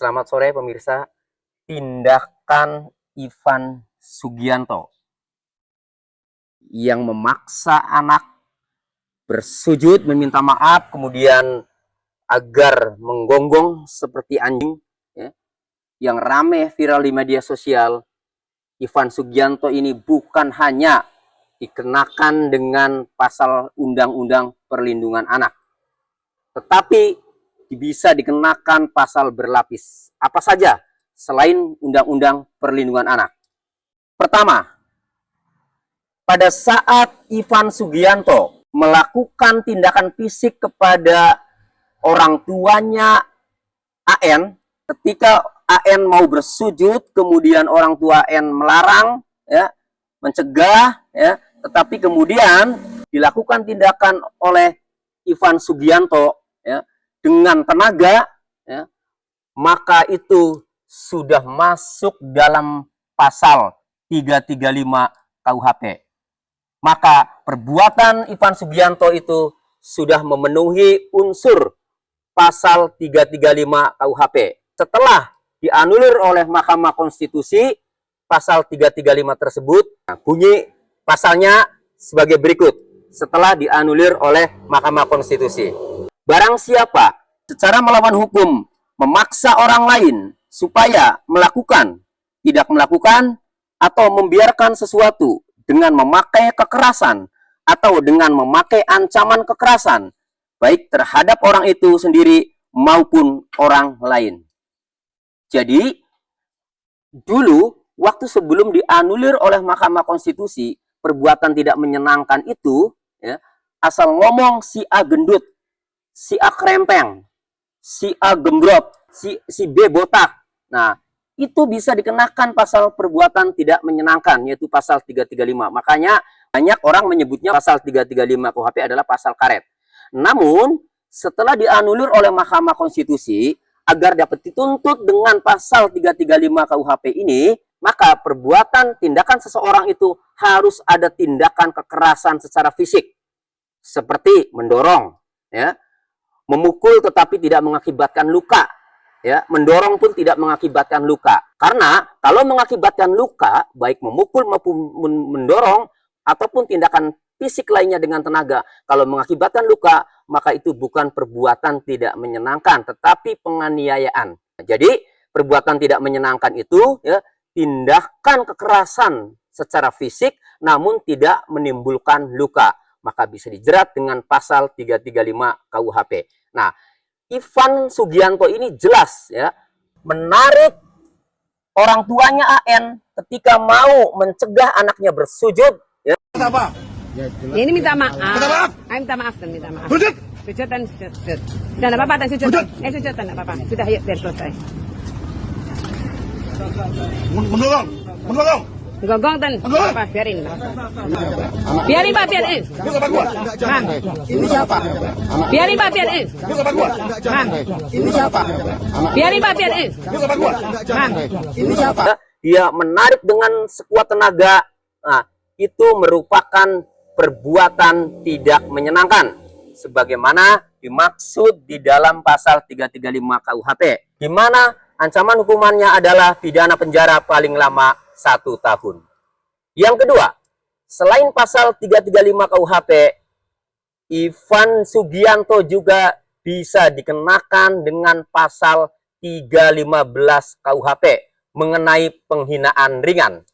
Selamat sore pemirsa. Tindakan Ivan Sugianto yang memaksa anak bersujud meminta maaf, kemudian agar menggonggong seperti anjing, ya, yang rame viral di media sosial. Ivan Sugianto ini bukan hanya dikenakan dengan pasal Undang-Undang Perlindungan Anak, tetapi bisa dikenakan pasal berlapis. Apa saja selain Undang-Undang Perlindungan Anak? Pertama, pada saat Ivan Sugianto melakukan tindakan fisik kepada orang tuanya AN, ketika AN mau bersujud, kemudian orang tua AN melarang, ya, mencegah, ya, tetapi kemudian dilakukan tindakan oleh Ivan Sugianto, ya, dengan tenaga, ya, maka itu sudah masuk dalam pasal 335 KUHP. Maka perbuatan Ivan Sugianto itu sudah memenuhi unsur pasal 335 KUHP. Setelah dianulir oleh Mahkamah Konstitusi, pasal 335 tersebut bunyi pasalnya sebagai berikut setelah dianulir oleh Mahkamah Konstitusi. Barang siapa secara melawan hukum memaksa orang lain supaya melakukan, tidak melakukan, atau membiarkan sesuatu dengan memakai kekerasan atau dengan memakai ancaman kekerasan, baik terhadap orang itu sendiri maupun orang lain. Jadi, dulu waktu sebelum dianulir oleh Mahkamah Konstitusi, perbuatan tidak menyenangkan itu, ya, asal ngomong si A gendut, si A krempeng, si A gembrot, si B botak. Nah, itu bisa dikenakan pasal perbuatan tidak menyenangkan, yaitu pasal 335. Makanya banyak orang menyebutnya pasal 335 KUHP adalah pasal karet. Namun, setelah dianulir oleh Mahkamah Konstitusi, agar dapat dituntut dengan pasal 335 KUHP ini, maka perbuatan tindakan seseorang itu harus ada tindakan kekerasan secara fisik, seperti mendorong, ya, memukul tetapi tidak mengakibatkan luka, ya, mendorong pun tidak mengakibatkan luka. Karena kalau mengakibatkan luka, baik memukul maupun mendorong ataupun tindakan fisik lainnya dengan tenaga, kalau mengakibatkan luka, maka itu bukan perbuatan tidak menyenangkan, tetapi penganiayaan. Jadi perbuatan tidak menyenangkan itu, ya, tindakan kekerasan secara fisik namun tidak menimbulkan luka, maka bisa dijerat dengan pasal 335 KUHP. Nah, Ivan Sugianto ini jelas, ya, menarik orang tuanya AN ketika mau mencegah anaknya bersujud, ya. Apa? Ya, ini minta maaf. Minta maaf. Minta maaf dan minta maaf. Sujud. Sujud dan sujud. Sudah enggak apa-apa dan sujud. Sujud dan enggak apa-apa. Sudah, yuk, biar selesai. Mendorong. Mendorong. Gonggong dan apa? Biarin. Biarin Pak, biarin. Lu sama gua. Bang, Ini siapa? biarin Pak, biarin. Lu sama gua. Bang, Ini siapa? biarin Pak, biarin. Lu sama gua. Bang, Ini siapa? Dia menarik dengan sekuat tenaga. Nah, itu merupakan perbuatan tidak menyenangkan, sebagaimana dimaksud di dalam pasal 335 KUHP, di mana ancaman hukumannya adalah pidana penjara paling lama 1 tahun. Yang kedua, selain pasal 335 KUHP, Ivan Sugianto juga bisa dikenakan dengan pasal 315 KUHP mengenai penghinaan ringan,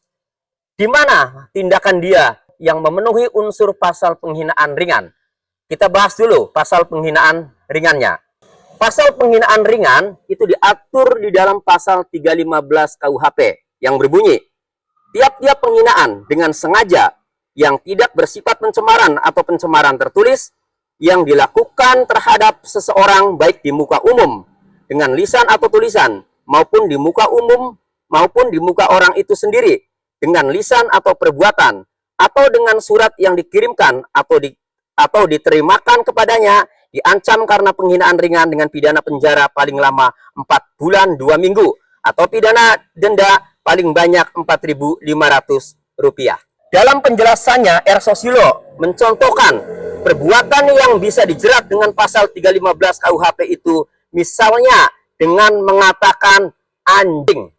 di mana tindakan dia yang memenuhi unsur pasal penghinaan ringan. Kita bahas dulu pasal penghinaan ringannya. Pasal penghinaan ringan itu diatur di dalam pasal 315 KUHP yang berbunyi, tiap-tiap penghinaan dengan sengaja yang tidak bersifat pencemaran atau pencemaran tertulis yang dilakukan terhadap seseorang baik di muka umum dengan lisan atau tulisan maupun di muka umum maupun di muka orang itu sendiri dengan lisan atau perbuatan atau dengan surat yang dikirimkan atau diterimakan kepadanya, diancam karena penghinaan ringan dengan pidana penjara paling lama 4 bulan 2 minggu atau pidana denda paling banyak Rp4.500. Dalam penjelasannya, R. Sosilo mencontohkan perbuatan yang bisa dijerat dengan pasal 315 KUHP itu misalnya dengan mengatakan anjing,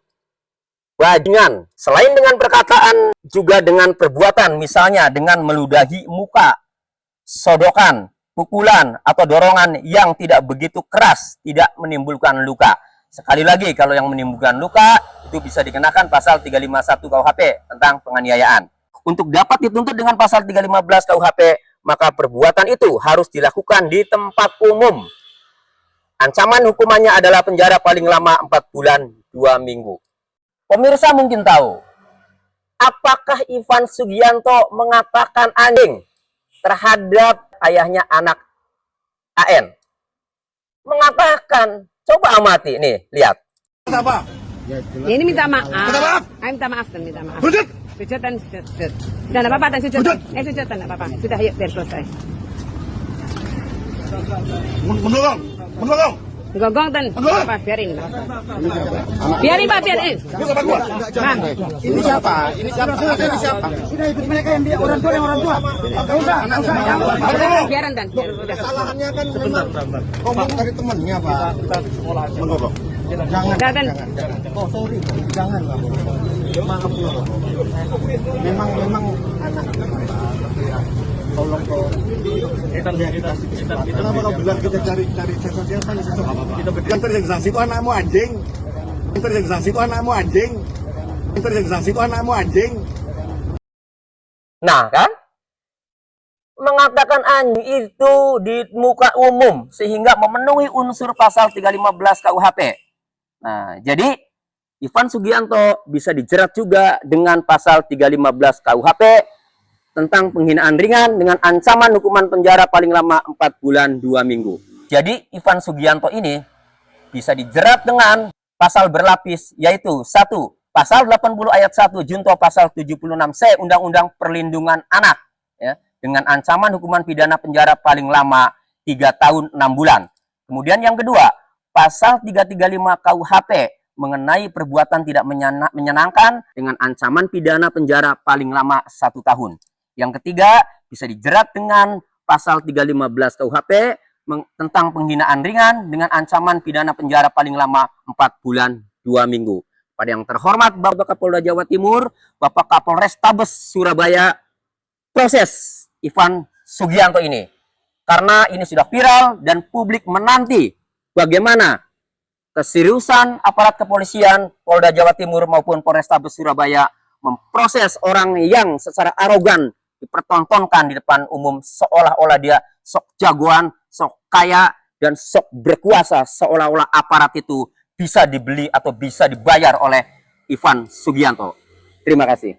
bajingan. Selain dengan perkataan, juga dengan perbuatan, misalnya dengan meludahi muka, sodokan, pukulan, atau dorongan yang tidak begitu keras, tidak menimbulkan luka. Sekali lagi, kalau yang menimbulkan luka, itu bisa dikenakan pasal 351 KUHP tentang penganiayaan. Untuk dapat dituntut dengan pasal 315 KUHP, maka perbuatan itu harus dilakukan di tempat umum. Ancaman hukumannya adalah penjara paling lama 4 bulan 2 minggu. Pemirsa mungkin tahu, apakah Ivan Sugianto mengatakan anjing terhadap ayahnya anak AN? Mengatakan, coba amati, nih, lihat. Apa? Ini minta maaf. Minta maaf? Minta maaf dan minta maaf. Sujud. Sujud dan sujud. Sudah enggak apa-apa dan sujud. Sujud. Sujud dan enggak apa-apa. Sudah, yuk, biar selesai. Menolong. Menolong. Gonggong dan apa? Biarin. Biarin Pak, biarin. Ini sama gua. Bang. Ini siapa? Ini siapa? Ini siapa? Sudah ikut mereka yang dia orang tua. Enggak usah. Biarin dan. Udah. Kesalahannya kan memang ngomong dari temannya, Pak. Menolong. Jangan. Dan. Oh, sorry. Jangan, Pak. Maaf dulu. Memang anak. Tolong. Kenapa kau bilang kita cari siapa nih? Kita yang terjengsasi itu anakmu anjing. Yang terjengsasi itu anakmu anjing. Yang terjengsasi itu anakmu anjing. Nah, kan? Mengatakan anjing itu di muka umum sehingga memenuhi unsur pasal 315 KUHP. Nah, jadi Ivan Sugianto bisa dijerat juga dengan pasal 315 KUHP tentang penghinaan ringan dengan ancaman hukuman penjara paling lama 4 bulan 2 minggu. Jadi Ivan Sugianto ini bisa dijerat dengan pasal berlapis, yaitu 1. Pasal 80 ayat 1 junto pasal 76C Undang-Undang Perlindungan Anak, ya, dengan ancaman hukuman pidana penjara paling lama 3 tahun 6 bulan. Kemudian yang kedua, pasal 335 KUHP mengenai perbuatan tidak menyenangkan dengan ancaman pidana penjara paling lama 1 tahun. Yang ketiga, bisa dijerat dengan pasal 315 KUHP tentang penghinaan ringan dengan ancaman pidana penjara paling lama 4 bulan 2 minggu. Pada yang terhormat Bapak Kapolda Jawa Timur, Bapak Kapolrestabes Surabaya, proses Ivan Sugianto ini. Karena ini sudah viral dan publik menanti bagaimana keseriusan aparat kepolisian Polda Jawa Timur maupun Polrestabes Surabaya memproses orang yang secara arogan dipertontonkan di depan umum seolah-olah dia sok jagoan, sok kaya, dan sok berkuasa, seolah-olah aparat itu bisa dibeli atau bisa dibayar oleh Ivan Sugianto. Terima kasih.